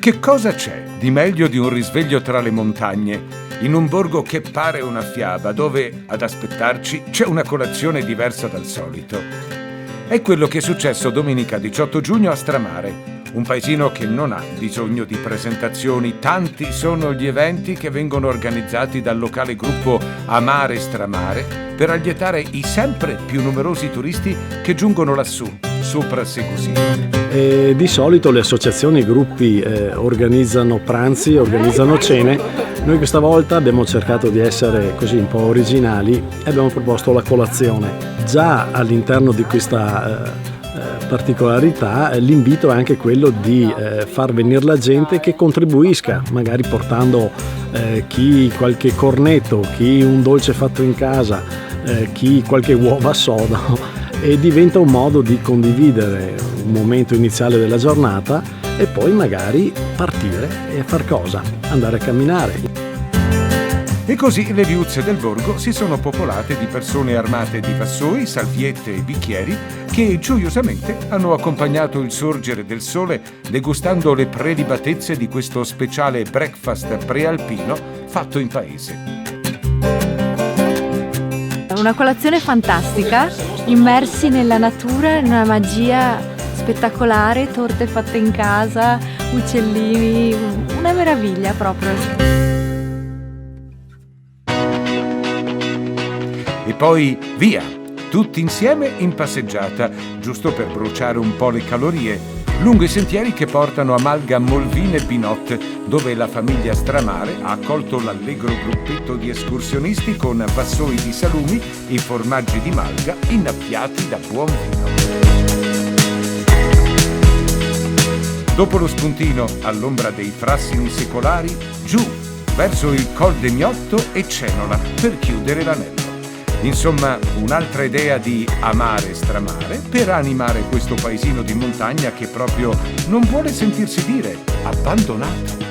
Che cosa c'è di meglio di un risveglio tra le montagne, in un borgo che pare una fiaba, dove ad aspettarci c'è una colazione diversa dal solito? È quello che è successo domenica 18 giugno a Stramare, un paesino che non ha bisogno di presentazioni. Tanti sono gli eventi che vengono organizzati dal locale gruppo Amare Stramare per allietare i sempre più numerosi turisti che giungono lassù, sopra Segusino. Di solito le associazioni e i gruppi organizzano pranzi, organizzano cene. Noi questa volta abbiamo cercato di essere così un po' originali e abbiamo proposto la colazione. Già all'interno di questa particolarità l'invito è anche quello di far venire la gente che contribuisca, magari portando chi qualche cornetto, chi un dolce fatto in casa, chi qualche uova sodo, e diventa un modo di condividere un momento iniziale della giornata e poi magari partire e far cosa? Andare a camminare. E così le viuzze del borgo si sono popolate di persone armate di vassoi, salviette e bicchieri che gioiosamente hanno accompagnato il sorgere del sole degustando le prelibatezze di questo speciale breakfast prealpino fatto in paese. Una colazione fantastica, immersi nella natura, in una magia spettacolare, torte fatte in casa, uccellini, una meraviglia proprio. E poi via, tutti insieme in passeggiata, giusto per bruciare un po' le calorie, lungo i sentieri che portano a Malga Molvine Binot, dove la famiglia Stramare ha accolto l'allegro gruppetto di escursionisti con vassoi di salumi e formaggi di Malga innaffiati da buon vino. Dopo lo spuntino all'ombra dei frassini secolari, giù, verso il Col de Miotto e Cenola, per chiudere l'anello. Insomma, un'altra idea di amare e stramare per animare questo paesino di montagna che proprio non vuole sentirsi dire abbandonato.